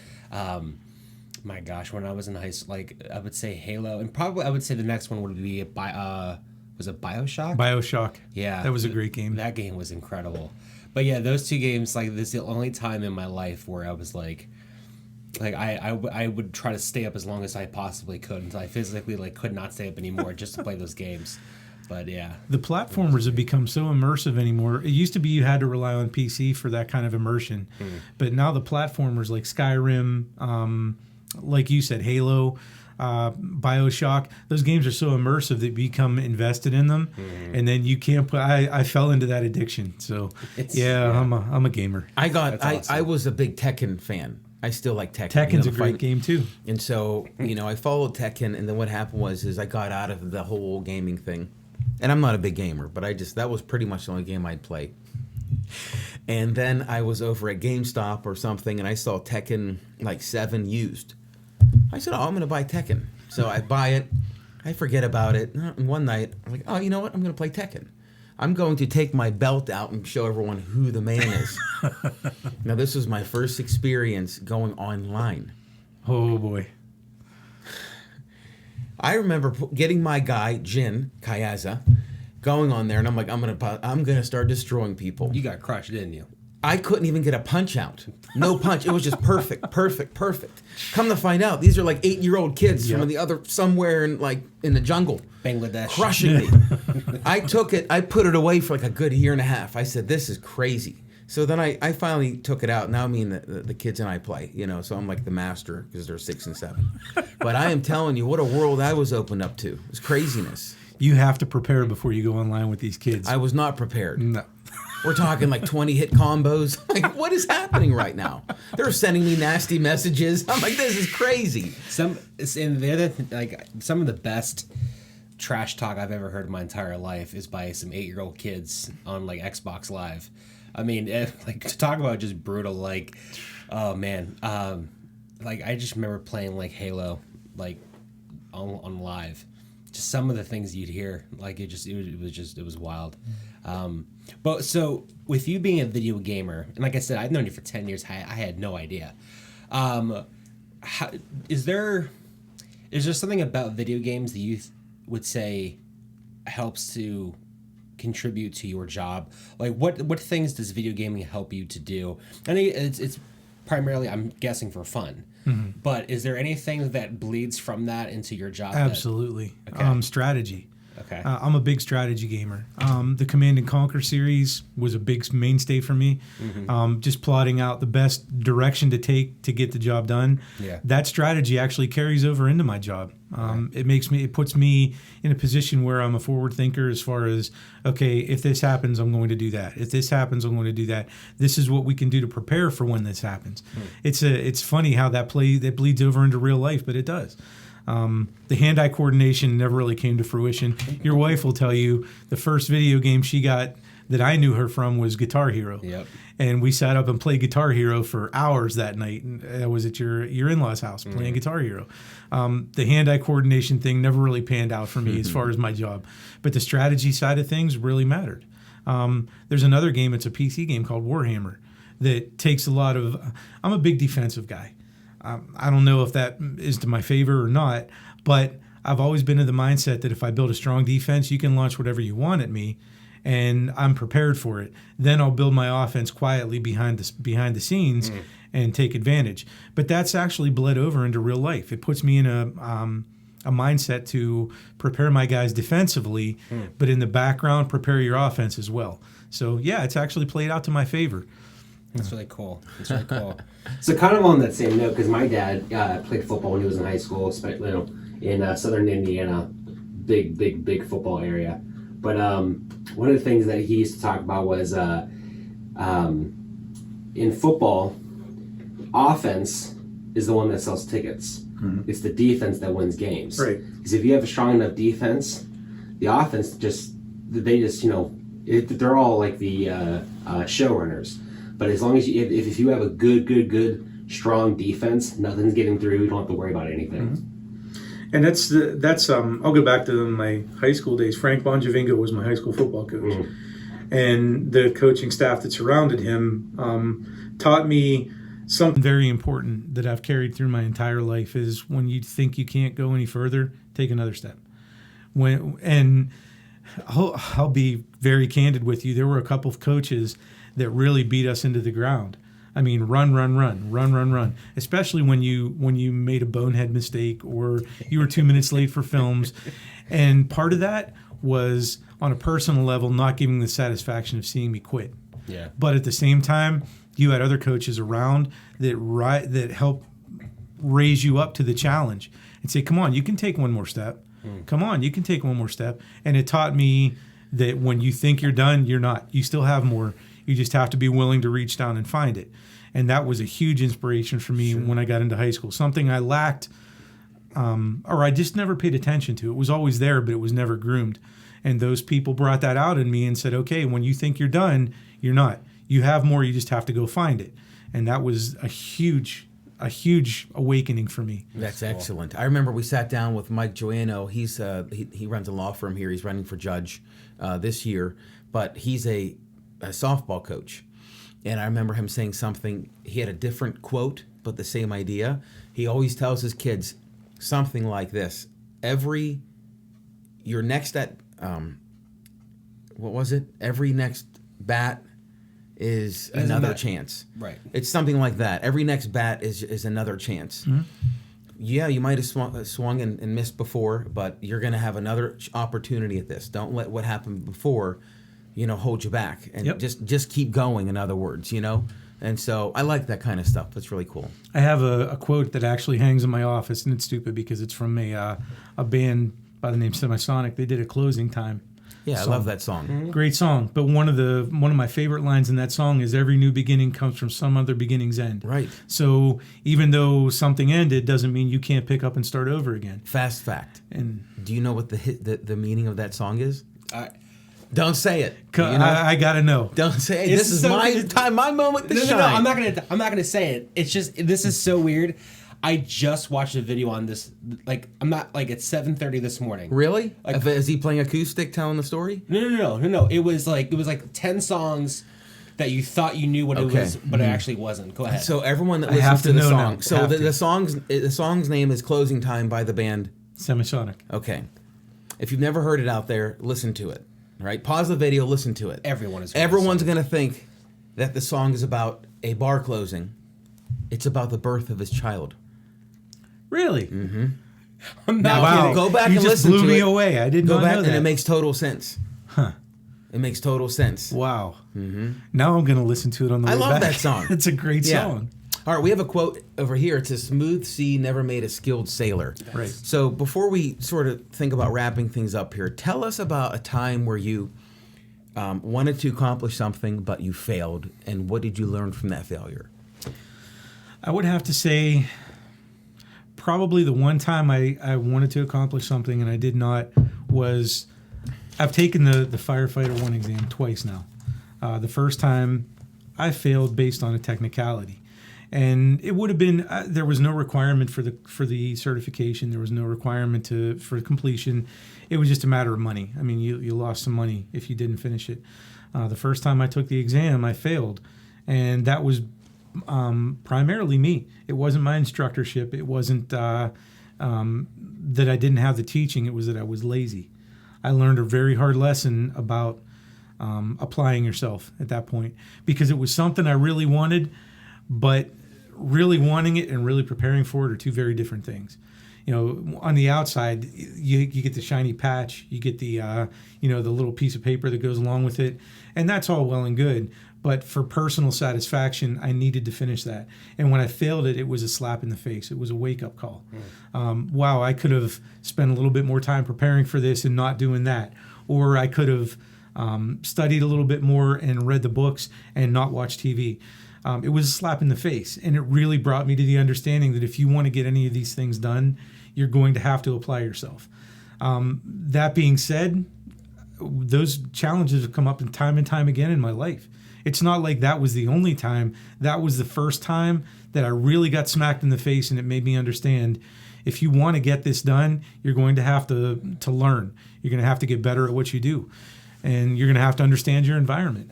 My gosh, when I was in high school, I would say Halo, and probably I would say the next one would be was it BioShock? BioShock. Yeah. That was a great game. That game was incredible. But yeah, those two games, this is the only time in my life where I was I would try to stay up as long as I possibly could until I physically could not stay up anymore just to play those games. But yeah. The platformers have become so immersive anymore. It used to be you had to rely on PC for that kind of immersion. But now the platformers like Skyrim, like you said, Halo, BioShock, those games are so immersive that you become invested in them. And then you can't I fell into that addiction. So I'm a gamer. I was a big Tekken fan. I still like Tekken. Tekken's a great game too. And so, I followed Tekken, and then what happened was I got out of the whole gaming thing. And I'm not a big gamer, but that was pretty much the only game I'd play. And then I was over at GameStop or something, and I saw Tekken 7 used. I said, I'm going to buy Tekken. So I buy it. I forget about it. And one night, I'm like, oh, you know what? I'm going to play Tekken. I'm going to take my belt out and show everyone who the man is. Now, this was my first experience going online. Oh, boy. I remember getting my guy, Jin Kayaza, going on there, and I'm like, I'm gonna start destroying people. You got crushed, didn't you? I couldn't even get a punch out. No punch. It was just perfect. Come to find out, these are like 8-year-old kids from the other somewhere in the jungle. Bangladesh. Crushing me. I took it. I put it away for like a good year and a half. I said, this is crazy. So then I finally took it out. Now me and the kids and I play, so I'm like the master because they're 6 and 7. But I am telling you, what a world I was opened up to. It's craziness. You have to prepare before you go online with these kids. I was not prepared. No. We're talking like 20 hit combos. Like, what is happening right now? They're sending me nasty messages. I'm like, this is crazy. Some of the best trash talk I've ever heard in my entire life is by some 8-year-old kids on like Xbox Live. I mean, to talk about just brutal, oh man, I just remember playing like Halo, on live. Just some of the things you'd hear, it was wild. But so with you being a video gamer, and like I said, I've known you for 10 years. I had no idea. Is there something about video games that you would say helps to contribute to your job? Like what things does video gaming help you to do? I mean, it's primarily, I'm guessing, for fun. Mm-hmm. But is there anything that bleeds from that into your job? Absolutely. Strategy. Okay. I'm a big strategy gamer. The Command and Conquer series was a big mainstay for me. Mm-hmm. Just plotting out the best direction to take to get the job done. Yeah. That strategy actually carries over into my job. It puts me in a position where I'm a forward thinker as far as, okay, if this happens, I'm going to do that. If this happens, I'm going to do that. This is what we can do to prepare for when this happens. It's funny how that bleeds over into real life, but it does. The hand-eye coordination never really came to fruition. Your wife will tell you the first video game she got that I knew her from was Guitar Hero. Yep. And we sat up and played Guitar Hero for hours that night. And I was at your in-laws' house playing Guitar Hero. The hand-eye coordination thing never really panned out for me as far as my job. But the strategy side of things really mattered. There's another game, it's a PC game called Warhammer, that takes a lot of... I'm a big defensive guy. I don't know if that is to my favor or not, but I've always been in the mindset that if I build a strong defense, you can launch whatever you want at me, and I'm prepared for it. Then I'll build my offense quietly behind the scenes and take advantage. But that's actually bled over into real life. It puts me in a mindset to prepare my guys defensively, but in the background, prepare your offense as well. So, yeah, it's actually played out to my favor. That's really cool. So kind of on that same note, because my dad played football when he was in high school, in southern Indiana, big football area. But one of the things that he used to talk about was in football, offense is the one that sells tickets. Mm-hmm. It's the defense that wins games. Right. Because if you have a strong enough defense, the offense they're all like the showrunners. But as long as if you have a good, strong defense, nothing's getting through. You don't have to worry about anything. Mm-hmm. And that's I'll go back to my high school days. Frank Bonjavingo was my high school football coach, and the coaching staff that surrounded him taught me something very important that I've carried through my entire life. Is when you think you can't go any further, take another step. I'll be very candid with you. There were a couple of coaches that really beat us into the ground. I mean, run. Especially when you made a bonehead mistake or you were 2 minutes late for films. And part of that was on a personal level, not giving the satisfaction of seeing me quit. Yeah. But at the same time, you had other coaches around that helped raise you up to the challenge and say, come on, you can take one more step. Come on, you can take one more step. And it taught me that when you think you're done, you're not. You still have more. You just have to be willing to reach down and find it. And that was a huge inspiration for me when I got into high school. Something I lacked, or I just never paid attention to. It was always there, but it was never groomed. And those people brought that out in me and said, okay, when you think you're done, you're not. You have more, you just have to go find it. And that was a huge awakening for me. That's excellent. I remember we sat down with Mike Joanno. He runs a law firm here. He's running for judge this year. but he's a softball coach. And I remember him saying something, he had a different quote, but the same idea. He always tells his kids something like this. Every next bat is another chance. Right. It's something like that. Every next bat is another chance. Mm-hmm. Yeah, you might have swung and missed before, but you're going to have another opportunity at this. Don't let what happened before, hold you back. And just keep going, in other words, And so I like that kind of stuff. That's really cool. I have a quote that actually hangs in my office, and it's stupid because it's from a band by the name Semisonic. They did a Closing Time. Yeah, song. I love that song. Mm-hmm. Great song. But one of my favorite lines in that song is every new beginning comes from some other beginning's end. Right. So even though something ended doesn't mean you can't pick up and start over again. Fast fact. And do you know what the meaning of that song is? Don't say it. I gotta know. Don't say it. This is my time, my moment to shine. No, I'm not gonna say it. It's just this is so weird. I just watched a video on this. Like I'm not like it's 7:30 this morning. Really? Like, is he playing acoustic, telling the story? No. It was like 10 songs that you thought you knew what it was, but it actually wasn't. Go ahead. So everyone that listens to the song. So the song's name is "Closing Time" by the band Semisonic. Okay. If you've never heard it out there, listen to it. Right? Pause the video, listen to it. Everyone's going to think that the song is about a bar closing. It's about the birth of his child. Really? Mm-hmm. I'm not kidding. Go back and listen to it. You just blew me away. I didn't know that. Go back and it makes total sense. Huh. It makes total sense. Wow. Mm-hmm. Now I'm going to listen to it on the way back. I love that song. It's a great song. All right, we have a quote over here. It says, "Smooth sea never made a skilled sailor." Right. So before we sort of think about wrapping things up here, tell us about a time where you wanted to accomplish something, but you failed, and what did you learn from that failure? I would have to say probably the one time I wanted to accomplish something and I did not was I've taken the Firefighter 1 exam twice now. The first time I failed based on a technicality. And it would have been there was no requirement for the certification. There was no requirement for completion. It was just a matter of money. I mean, you lost some money if you didn't finish it. The first time I took the exam, I failed, and that was primarily me. It wasn't my instructorship. It wasn't that I didn't have the teaching. It was that I was lazy. I learned a very hard lesson about applying yourself at that point because it was something I really wanted, but really wanting it and really preparing for it are two very different things. On the outside, you get the shiny patch, you get the the little piece of paper that goes along with it, and that's all well and good. But for personal satisfaction, I needed to finish that. And when I failed it, it was a slap in the face. It was a wake-up call. Wow, I could have spent a little bit more time preparing for this and not doing that. Or I could have studied a little bit more and read the books and not watched TV. It was a slap in the face. And it really brought me to the understanding that if you want to get any of these things done, you're going to have to apply yourself. That being said, those challenges have come up time and time again in my life. It's not like that was the only time. That was the first time that I really got smacked in the face, and it made me understand if you want to get this done, you're going to have to learn. You're going to have to get better at what you do, and you're going to have to understand your environment.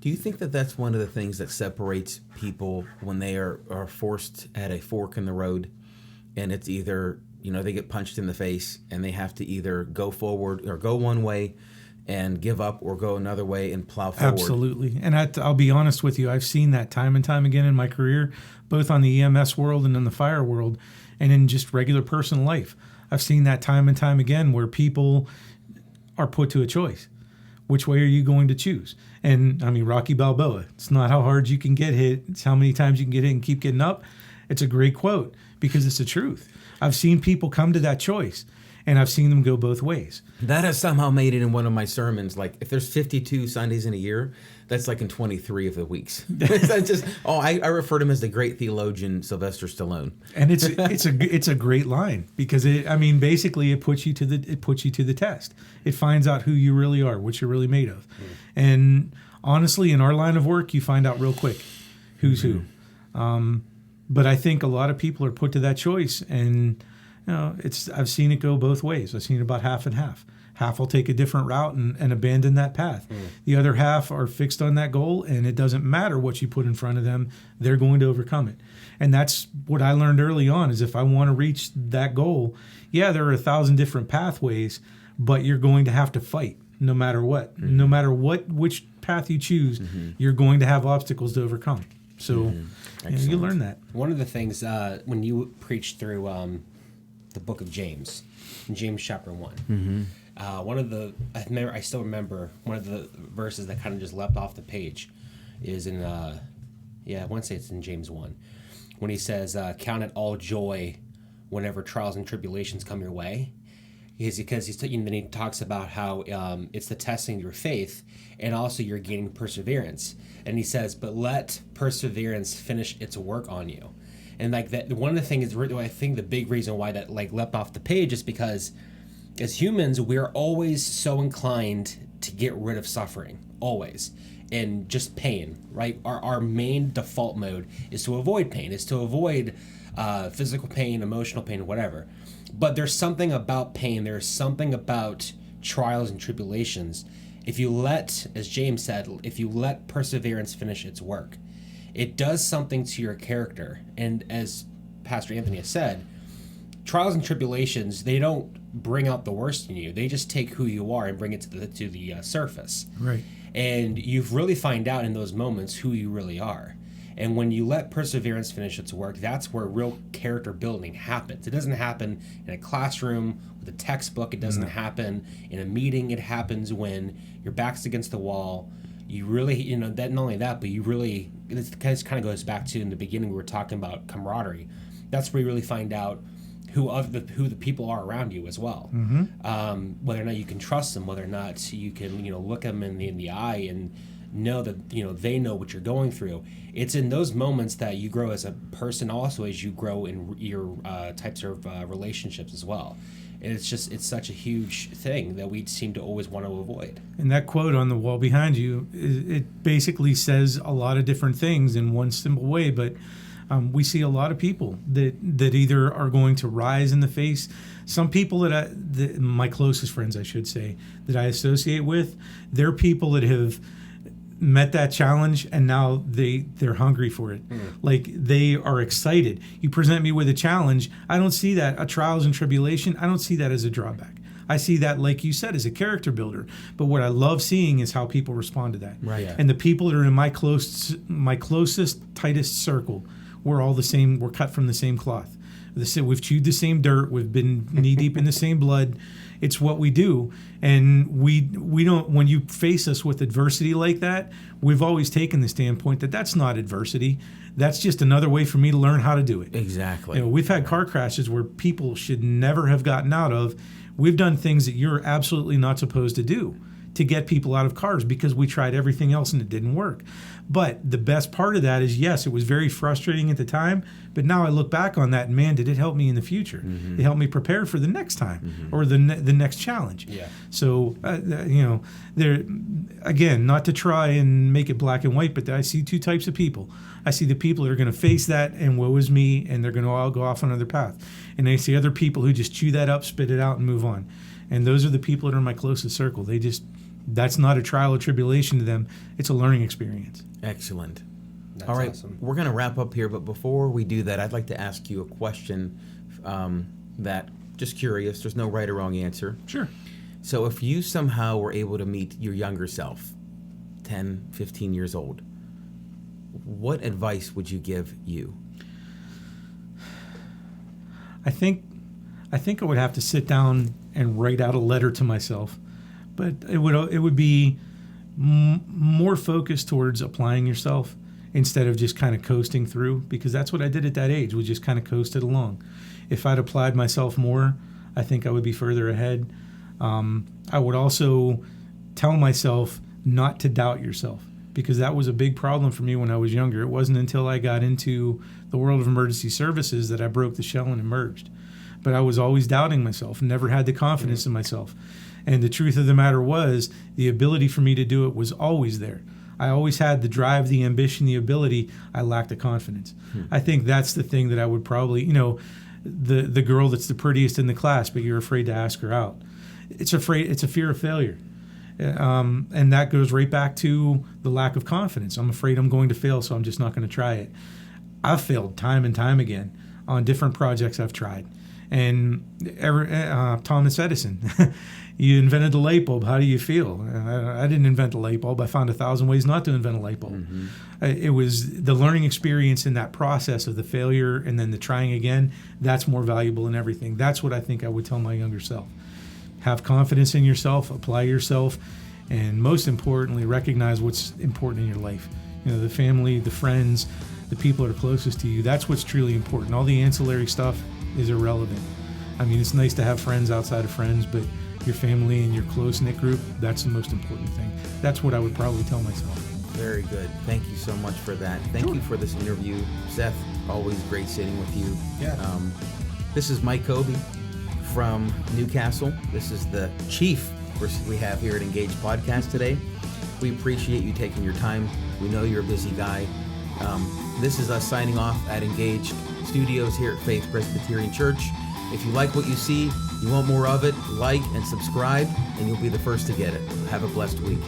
Do you think that that's one of the things that separates people when they are forced at a fork in the road, and it's either they get punched in the face and they have to either go forward or go one way and give up or go another way and plow forward? Absolutely. And I'll be honest with you, I've seen that time and time again in my career, both on the EMS world and in the fire world and in just regular personal life. I've seen that time and time again where people are put to a choice. Which way are you going to choose? And I mean, Rocky Balboa, it's not how hard you can get hit, it's how many times you can get hit and keep getting up. It's a great quote because it's the truth. I've seen people come to that choice. And I've seen them go both ways. That has somehow made it in one of my sermons. Like, if there's 52 Sundays in a year, that's like in 23 of the weeks. I refer to him as the great theologian Sylvester Stallone. And it's a great line because basically it puts you to the test. It finds out who you really are, what you're really made of. And honestly, in our line of work, you find out real quick who's who. But I think a lot of people are put to that choice, and I've seen it go both ways. I've seen it about half and half. Half will take a different route and abandon that path. The other half are fixed on that goal, and it doesn't matter what you put in front of them, they're going to overcome it. And that's what I learned early on, is if I want to reach that goal, yeah, there are 1,000 different pathways, but you're going to have to fight no matter what. No matter which path you choose, you're going to have obstacles to overcome. So you learn that. One of the things when you preach through the book of James, in James chapter 1, one of the I still remember one of the verses that kind of just leapt off the page is in I want to say it's in James 1, when he says, "Count it all joy whenever trials and tribulations come your way." Because then he talks about how it's the testing of your faith, and also you're gaining perseverance. And he says, "But let perseverance finish its work on you." And like that, one of the things I think the big reason why that like leapt off the page is because as humans, we're always so inclined to get rid of suffering, always, and just pain, right? Our main default mode is to avoid pain, is to avoid physical pain, emotional pain, whatever. But there's something about pain, there's something about trials and tribulations. If you let, as James said, if you let perseverance finish its work, it does something to your character. And as Pastor Anthony has said, trials and tribulations, they don't bring out the worst in you. They just take who you are and bring it to the surface. Right. And you really find out in those moments who you really are. And when you let perseverance finish its work, that's where real character building happens. It doesn't happen in a classroom with a textbook. It doesn't happen in a meeting. It happens when your back's against the wall. You really, that not only that, but you really, it kind of goes back to in the beginning we were talking about camaraderie. That's where you really find out who the people are around you as well. Whether or not you can trust them, whether or not you can look them in the eye and know that they know what you're going through. It's in those moments that you grow as a person, also as you grow in your types of relationships as well. And it's such a huge thing that we seem to always want to avoid. And that quote on the wall behind you, it basically says a lot of different things in one simple way, but we see a lot of people that either are going to rise in the face. Some people my closest friends, I should say, that I associate with, they're people that have met that challenge and now they're hungry for it. Like they are excited. You present me with a challenge, I don't see that a trials and tribulation, I don't see that as a drawback. I see that, like you said, as a character builder. But what I love seeing is how people respond to that. Right. Yeah. And the people that are in my closest, tightest circle, we're all the same. We're cut from the same cloth. We've chewed the same dirt. We've been knee deep in the same blood. It's what we do. And we don't. When you face us with adversity like that, we've always taken the standpoint that that's not adversity. That's just another way for me to learn how to do it. Exactly. We've had car crashes where people should never have gotten out of. We've done things that you're absolutely not supposed to do to get people out of cars because we tried everything else and it didn't work. But the best part of that is, yes, it was very frustrating at the time, but now I look back on that and, man, did it help me in the future? It helped me prepare for the next time or the next challenge. Yeah. So, there again, not to try and make it black and white, but I see two types of people. I see the people that are going to face that and woe is me, and they're going to all go off on another path. And I see other people who just chew that up, spit it out, and move on. And those are the people that are in my closest circle. That's not a trial or tribulation to them. It's a learning experience. Excellent. That's all right, awesome. We're going to wrap up here, but before we do that, I'd like to ask you a question that, just curious, there's no right or wrong answer. Sure. So if you somehow were able to meet your younger self, 10, 15 years old, what advice would you give you? I think I would have to sit down and write out a letter to myself, but it would be more focused towards applying yourself instead of just kind of coasting through, because that's what I did at that age, was just kind of coasted along. If I'd applied myself more, I think I would be further ahead. I would also tell myself not to doubt yourself, because that was a big problem for me when I was younger. It wasn't until I got into the world of emergency services that I broke the shell and emerged. But I was always doubting myself, never had the confidence in myself. And the truth of the matter was, the ability for me to do it was always there. I always had the drive, the ambition, the ability. I lacked the confidence. I think that's the thing that I would probably, the girl that's the prettiest in the class, but you're afraid to ask her out. it's a fear of failure. And that goes right back to the lack of confidence. I'm afraid I'm going to fail, so I'm just not going to try it. I've failed time and time again on different projects I've tried. And Thomas Edison, you invented the light bulb. How do you feel? I didn't invent the light bulb. I found 1,000 ways not to invent a light bulb. Mm-hmm. It was the learning experience in that process of the failure and then the trying again. That's more valuable than everything. That's what I think I would tell my younger self. Have confidence in yourself, apply yourself, and most importantly, recognize what's important in your life. The family, the friends, the people that are closest to you. That's what's truly important. All the ancillary stuff is irrelevant. I mean, it's nice to have friends outside of friends, but your family and your close-knit group, that's the most important thing. That's what I would probably tell myself. Very good. Thank you so much for that. Thank you for this interview. Seth, always great sitting with you. Yeah. This is Mike Kobbe from Newcastle. This is the chief we have here at Engage Podcast today. We appreciate you taking your time. We know you're a busy guy. This is us signing off at Engage Studios here at Faith Presbyterian Church. If you like what you see, you want more of it, like and subscribe, and you'll be the first to get it. Have a blessed week.